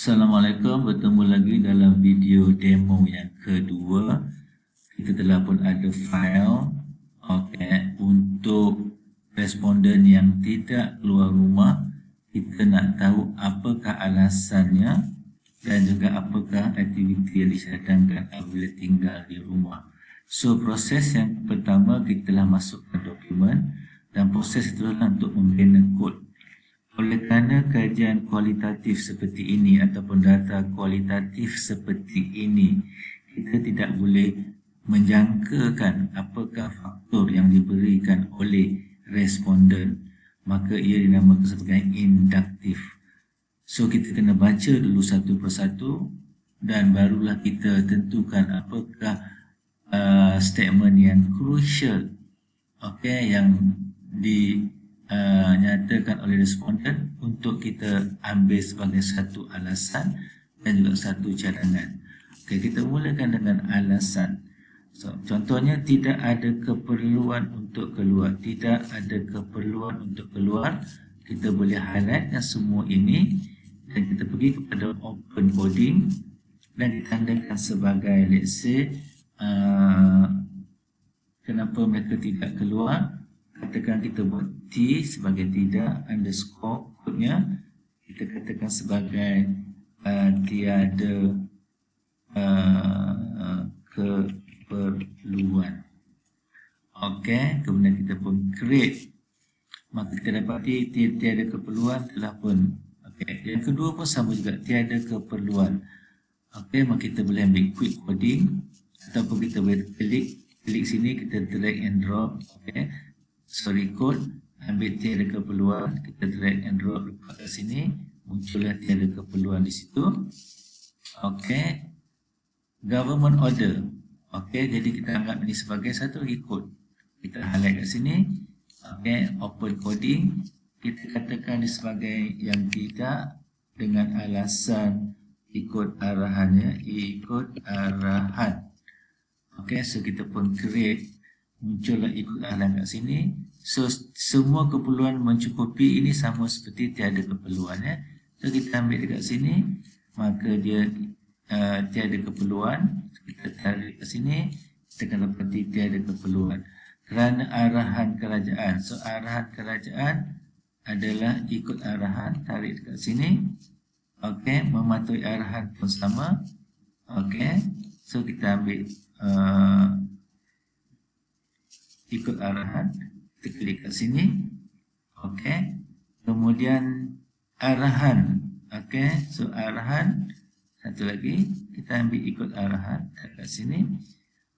Assalamualaikum, bertemu lagi dalam video demo yang kedua. Kita telah pun ada file untuk responden yang tidak keluar rumah. Kita nak tahu apakah alasannya dan juga apakah aktiviti yang disadangkan apabila tinggal di rumah. So, proses yang pertama kita telah masukkan dokumen dan proses itu adalah untuk membina kod. Oleh kerana kajian kualitatif seperti ini ataupun data kualitatif seperti ini, kita tidak boleh menjangkakan apakah faktor yang diberikan oleh responden, maka ia dinamakan sebagai induktif. So, kita kena baca dulu satu persatu dan barulah kita tentukan apakah statement yang crucial yang dinyatakan oleh responden untuk kita ambil sebagai satu alasan dan juga satu cadangan. Kita mulakan dengan alasan. So, contohnya tidak ada keperluan untuk keluar. Tidak ada keperluan untuk keluar. Kita boleh highlight semua ini dan kita pergi kepada open coding dan ditandakan sebagai, let's say, kenapa mereka tidak keluar. Katakan kita buat T sebagai tidak, underscore kodenya kita katakan sebagai tiada keperluan. Kemudian kita pun create, maka kita dapati tiada keperluan telah pun. Yang kedua pun sama juga, tiada keperluan. Maka kita boleh ambil quick coding ataupun kita boleh klik sini, kita drag and drop. Code, ambil tiada keperluan, kita drag and drop kat sini, muncullah tiada keperluan di situ. Government order. Jadi kita anggap ini sebagai satu lagi kod. Kita highlight kat sini. Open coding, kita katakan ini sebagai yang tidak dengan alasan ikut arahannya, ikut arahan. So kita pun create, muncullah ikut arahan kat sini. So, semua keperluan mencukupi ini sama seperti tiada keperluan. So, kita ambil dekat sini, maka dia tiada keperluan. Kita tarik ke sini, kita akan dapati tiada keperluan. Kerana arahan kerajaan. So, arahan kerajaan adalah ikut arahan, tarik dekat sini. Mematuhi arahan pun sama. So, kita ambil ikut arahan. Kita klik kat sini. Kemudian arahan. So arahan, satu lagi kita ambil ikut arahan kat sini.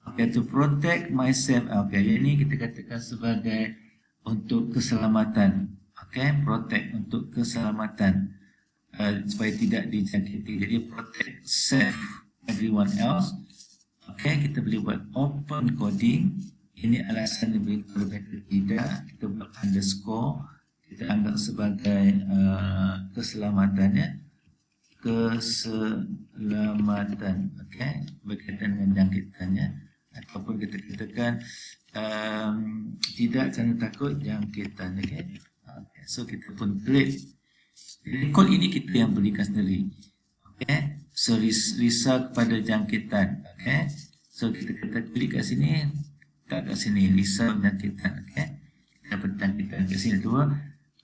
To protect myself. Ini kita katakan sebagai untuk keselamatan. Protect untuk keselamatan, supaya tidak dijangkiti. Jadi protect self, everyone else. Kita boleh buat open coding. Ini alasan yang berbeza tidak. Kita buat underscore. Kita anggap sebagai keselamatannya. Keselamatan. Berkaitan dengan jangkitannya. Ataupun kita katakan tidak kerana takut jangkitan. So kita pun create. Jadi kod ini kita yang berikan sendiri. So risau kepada jangkitan. So kita klik kat sini. Tak kat sini, risau jangkitan. Kita jangkitan kat sini. Dua,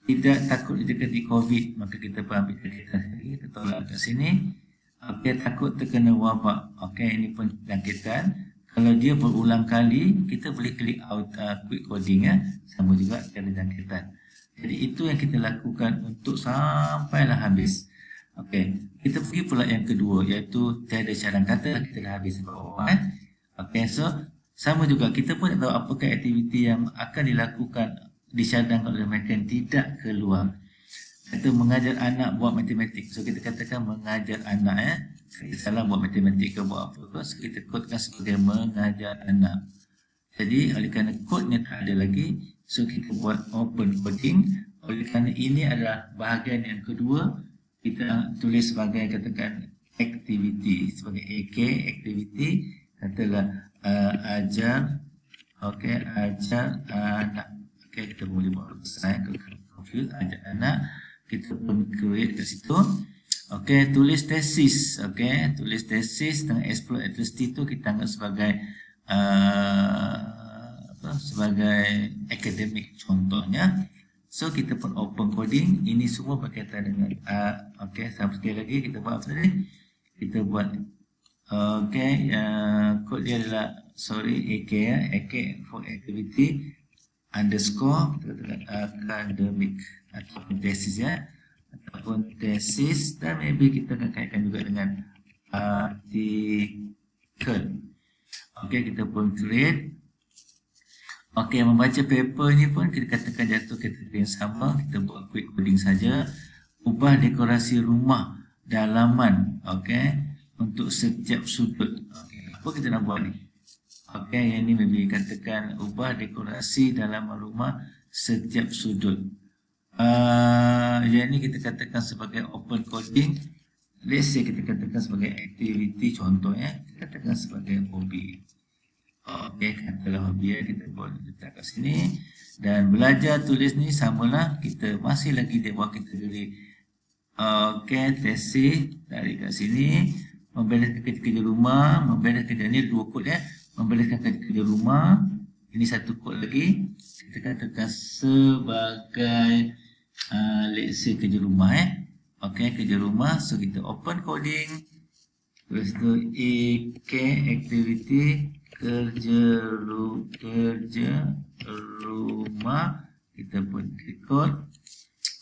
tidak takut dijangkiti COVID, maka kita pun ambil jangkitan sendiri. Kita tolak kat sini. Takut terkena wabak. Ini pun jangkitan. Kalau dia berulang kali, kita boleh klik out quick coding. Sama juga ada jangkitan. Jadi itu yang kita lakukan untuk sampailah habis. Kita pergi pula yang kedua, iaitu tiada cadang kata. Kita dah habis bawah. So sama juga, kita pun tak tahu apakah aktiviti yang akan dilakukan dicadangkan oleh mereka yang tidak keluar. Kita mengajar anak buat matematik. So kita katakan mengajar anak. Kita salah buat matematik ke buat apa. So kita kodkan sebagai mengajar anak. Jadi oleh kerana kodnya tak ada lagi, so kita buat open coding. Oleh kerana ini adalah bahagian yang kedua, kita tulis sebagai katakan aktiviti, sebagai AK, aktiviti. Katalah ajar anak. Kita boleh buat besar, kalau confuse ajar anak, kita pun create kat situ. Okey, tulis tesis. Okey, tulis tesis dengan explore electricity tu kita anggap sebagai sebagai akademik contohnya. So kita pun open coding. Ini semua berkaitan dengan okey, sekali lagi kita buat apa tadi? Kita buat okey, kod dia adalah AK AK for activity underscore academic ataupun tesis ya, ataupun tesis, dan maybe kita akan kaitkan juga dengan artikel. Okey, kita pun create. Okey, membaca paper ni pun kita katakan jatuh kategori yang sama. Kita buat quick coding saja. Ubah dekorasi rumah dalaman, okey, untuk setiap sudut. Okey, apa kita nak buat ni? Okey, yang ni maybe katakan ubah dekorasi dalaman rumah setiap sudut. Yang ni kita katakan sebagai open coding. Let's say kita katakan sebagai aktiviti contohnya, kita katakan sebagai hobi. Okey, katalah hobi kita boleh letak kat sini. Dan belajar tulis ni samalah, kita masih lagi di bawah kategori okey, tesis, tarik kat sini. Membereskan kerja rumah, membereskan kerja ni dua kod ya. Membereskan kerja rumah, ini satu kod lagi, kita katakan sebagai let's say kerja rumah okey, kerja rumah. So kita open coding, terus tu AK activity kerja rumah, kita pun record.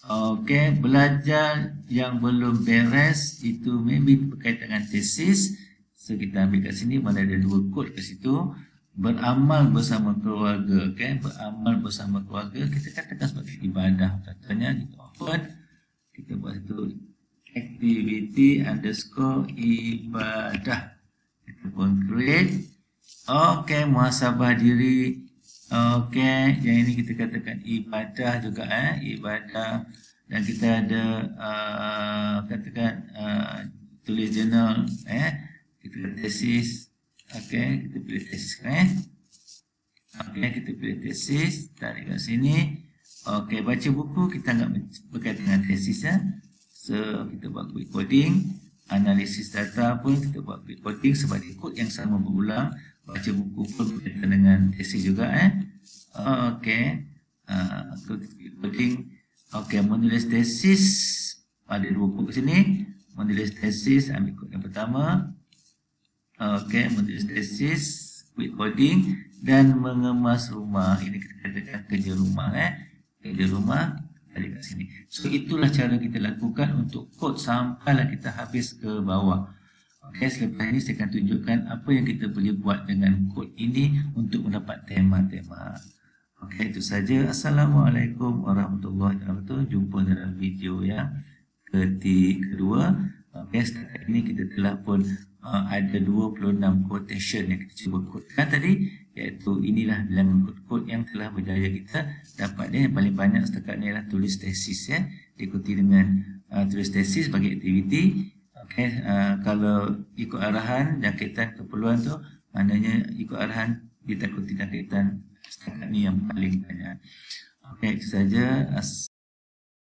Okey, belajar yang belum beres itu maybe berkaitan dengan tesis. So kita ambil kat sini, mana ada dua kod kat situ. Beramal bersama keluarga, okey, beramal bersama keluarga kita katakan sebagai ibadah. Contohnya kita open, kita buat itu activity underscore ibadah, kita pun create. Okey, muhasabah diri. Okey, yang ini kita katakan ibadah juga ibadah. Dan kita ada katakan tulis jurnal kita tesis. Okey, kita pilih tesis okey, kita pilih tesis, tarik kat sini. Okey, baca buku kita anggap berkaitan dengan tesis ya. So kita buat quick coding. Analisis data pun kita buat quick coding sebab dia kod yang sama berulang. Baca buku pun berkaitan dengan tesis juga okey, quick coding. Okey, menulis tesis ada dua kod kat sini. Menulis tesis, ambil kod yang pertama. Okey, menulis tesis, quick coding, dan mengemas rumah. Ini kita katakan kerja rumah kerja rumah, ada kat sini. So itulah cara kita lakukan untuk kod sampailah kita habis ke bawah. Okey, selepas ini saya akan tunjukkan apa yang kita boleh buat dengan kod ini untuk mendapat tema-tema. Okey, itu saja. Assalamualaikum warahmatullahi wabarakatuh. Jumpa dalam video yang kedua. Okey, setakat ini kita telah pun ada 26 quotation yang kita cuba kodkan tadi, iaitu inilah bilangan kod-kod yang telah berjaya kita dapat. Yang paling banyak setakat ni adalah tulis tesis diikuti dengan tulis tesis bagi aktiviti. Okey, kalau ikut arahan jangkitan keperluan tu, maknanya ikut arahan kita ikuti jangkitan setakat ni yang paling banyak. Okey, itu saja.